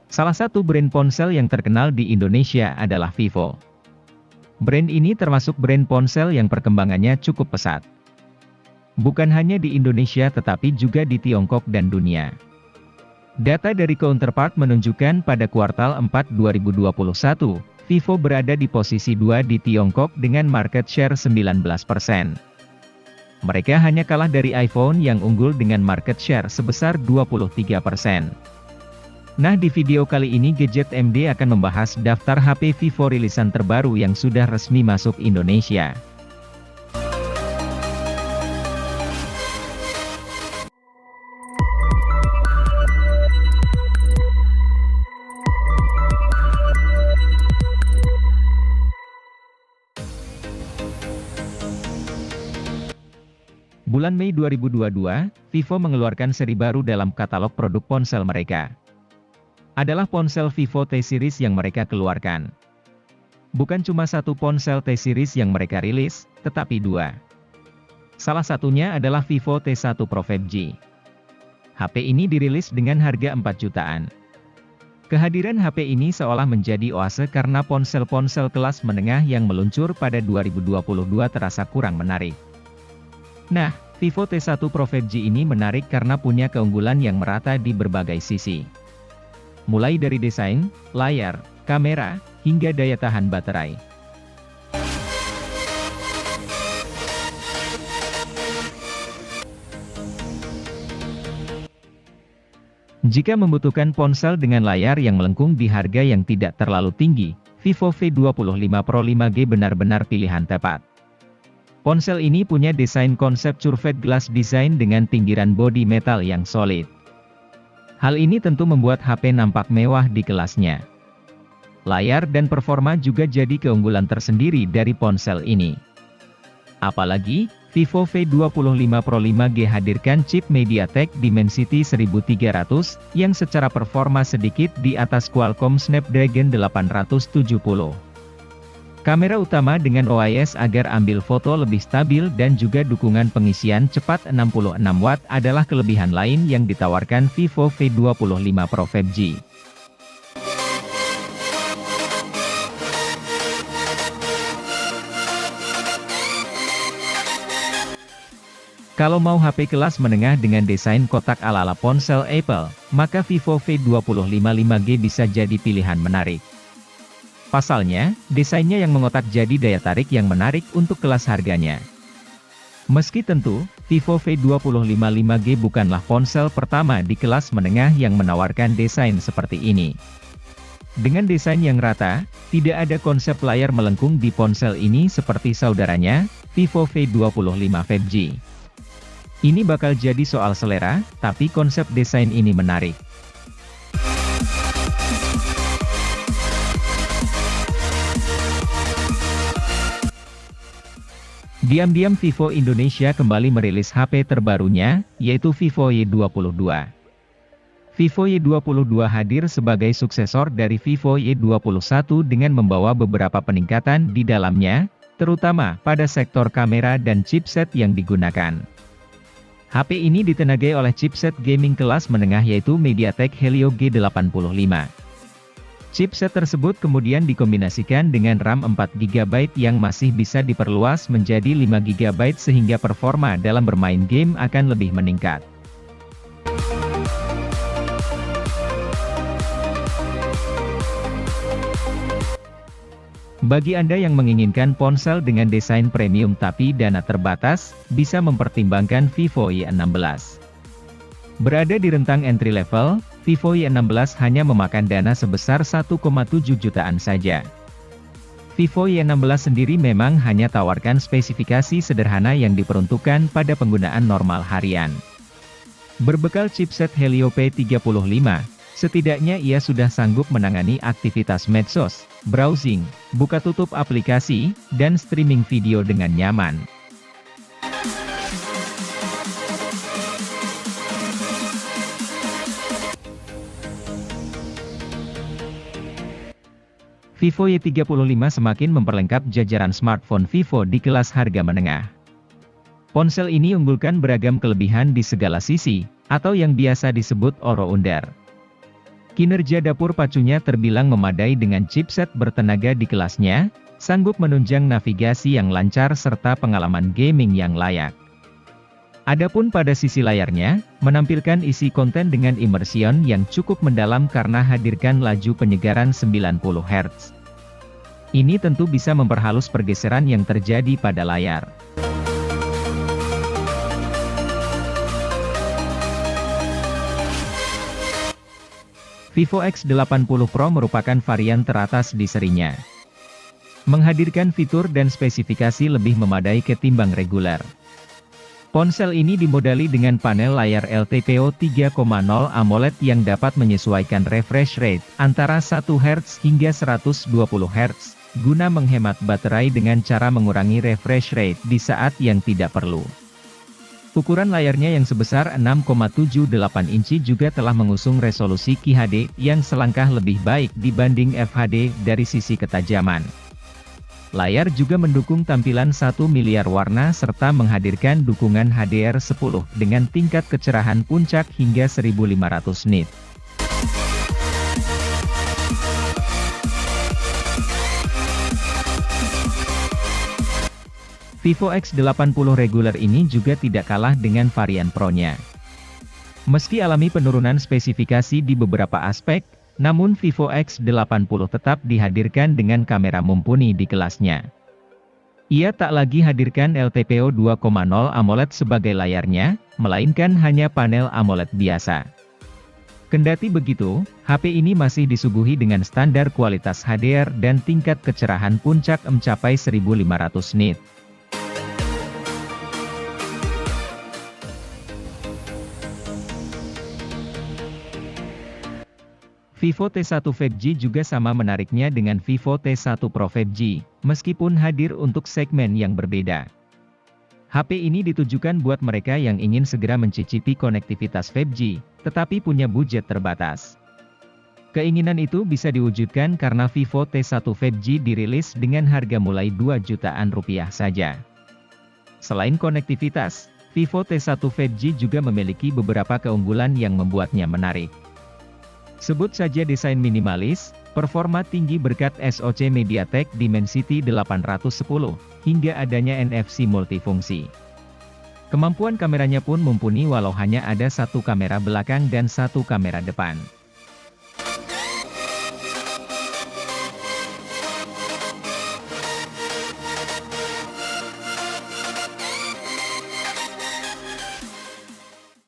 Salah satu brand ponsel yang terkenal di Indonesia adalah Vivo. Brand ini termasuk brand ponsel yang perkembangannya cukup pesat. Bukan hanya di Indonesia tetapi juga di Tiongkok dan dunia. Data dari Counterpart menunjukkan pada kuartal 4 2021, Vivo berada di posisi 2 di Tiongkok dengan market share 19%. Mereka hanya kalah dari iPhone yang unggul dengan market share sebesar 23%. Nah, di video kali ini Gadget MD akan membahas daftar HP Vivo rilisan terbaru yang sudah resmi masuk Indonesia. Bulan Mei 2022, Vivo mengeluarkan seri baru dalam katalog produk ponsel mereka. Adalah ponsel Vivo T-Series yang mereka keluarkan. Bukan cuma satu ponsel T-Series yang mereka rilis, tetapi dua. Salah satunya adalah Vivo T1 Pro 5G. HP ini dirilis dengan harga 4 jutaan. Kehadiran HP ini seolah menjadi oase karena ponsel-ponsel kelas menengah yang meluncur pada 2022 terasa kurang menarik. Nah, Vivo T1 Pro 5G ini menarik karena punya keunggulan yang merata di berbagai sisi. Mulai dari desain, layar, kamera, hingga daya tahan baterai. Jika membutuhkan ponsel dengan layar yang melengkung di harga yang tidak terlalu tinggi, Vivo V25 Pro 5G benar-benar pilihan tepat. Ponsel ini punya desain konsep curved glass design dengan pinggiran bodi metal yang solid. Hal ini tentu membuat HP nampak mewah di kelasnya. Layar dan performa juga jadi keunggulan tersendiri dari ponsel ini. Apalagi, Vivo V25 Pro 5G hadirkan chip MediaTek Dimensity 1300, yang secara performa sedikit di atas Qualcomm Snapdragon 870. Kamera utama dengan OIS agar ambil foto lebih stabil dan juga dukungan pengisian cepat 66 Watt adalah kelebihan lain yang ditawarkan Vivo V25 Pro 5G. Kalau mau HP kelas menengah dengan desain kotak ala-ala ponsel Apple, maka Vivo V25 5G bisa jadi pilihan menarik. Pasalnya, desainnya yang mengotak jadi daya tarik yang menarik untuk kelas harganya. Meski tentu, Vivo V25 5G bukanlah ponsel pertama di kelas menengah yang menawarkan desain seperti ini. Dengan desain yang rata, tidak ada konsep layar melengkung di ponsel ini seperti saudaranya, Vivo V25 5G. Ini bakal jadi soal selera, tapi konsep desain ini menarik. Diam-diam Vivo Indonesia kembali merilis HP terbarunya, yaitu Vivo Y22. Vivo Y22 hadir sebagai suksesor dari Vivo Y21 dengan membawa beberapa peningkatan di dalamnya, terutama pada sektor kamera dan chipset yang digunakan. HP ini ditenagai oleh chipset gaming kelas menengah yaitu MediaTek Helio G85. Chipset tersebut kemudian dikombinasikan dengan RAM 4GB yang masih bisa diperluas menjadi 5GB sehingga performa dalam bermain game akan lebih meningkat. Bagi Anda yang menginginkan ponsel dengan desain premium tapi dana terbatas, bisa mempertimbangkan Vivo Y16. Berada di rentang entry level, Vivo Y16 hanya memakan dana sebesar 1,7 jutaan saja. Vivo Y16 sendiri memang hanya tawarkan spesifikasi sederhana yang diperuntukkan pada penggunaan normal harian. Berbekal chipset Helio P35, setidaknya ia sudah sanggup menangani aktivitas medsos, browsing, buka tutup aplikasi, dan streaming video dengan nyaman. Vivo Y35 semakin memperlengkap jajaran smartphone Vivo di kelas harga menengah. Ponsel ini unggulkan beragam kelebihan di segala sisi, atau yang biasa disebut all-rounder. Kinerja dapur pacunya terbilang memadai dengan chipset bertenaga di kelasnya, sanggup menunjang navigasi yang lancar serta pengalaman gaming yang layak. Adapun pada sisi layarnya, menampilkan isi konten dengan immersion yang cukup mendalam karena hadirkan laju penyegaran 90 Hz. Ini tentu bisa memperhalus pergeseran yang terjadi pada layar. Vivo X80 Pro merupakan varian teratas di serinya. Menghadirkan fitur dan spesifikasi lebih memadai ketimbang reguler. Ponsel ini dimodali dengan panel layar LTPO 3.0 AMOLED yang dapat menyesuaikan refresh rate antara 1 Hz hingga 120 Hz, guna menghemat baterai dengan cara mengurangi refresh rate di saat yang tidak perlu. Ukuran layarnya yang sebesar 6,78 inci juga telah mengusung resolusi QHD yang selangkah lebih baik dibanding FHD dari sisi ketajaman. Layar juga mendukung tampilan 1 miliar warna serta menghadirkan dukungan HDR10 dengan tingkat kecerahan puncak hingga 1500 nit. Vivo X80 reguler ini juga tidak kalah dengan varian Pro-nya. Meski alami penurunan spesifikasi di beberapa aspek, namun Vivo X80 tetap dihadirkan dengan kamera mumpuni di kelasnya. Ia tak lagi hadirkan LTPO 2.0 AMOLED sebagai layarnya, melainkan hanya panel AMOLED biasa. Kendati begitu, HP ini masih disuguhi dengan standar kualitas HDR dan tingkat kecerahan puncak mencapai 1500 nit. Vivo T1 5G juga sama menariknya dengan Vivo T1 Pro 5G, meskipun hadir untuk segmen yang berbeda. HP ini ditujukan buat mereka yang ingin segera mencicipi konektivitas 5G, tetapi punya budget terbatas. Keinginan itu bisa diwujudkan karena Vivo T1 5G dirilis dengan harga mulai 2 jutaan rupiah saja. Selain konektivitas, Vivo T1 5G juga memiliki beberapa keunggulan yang membuatnya menarik. Sebut saja desain minimalis, performa tinggi berkat SoC MediaTek Dimensity 810, hingga adanya NFC multifungsi. Kemampuan kameranya pun mumpuni walau hanya ada satu kamera belakang dan satu kamera depan.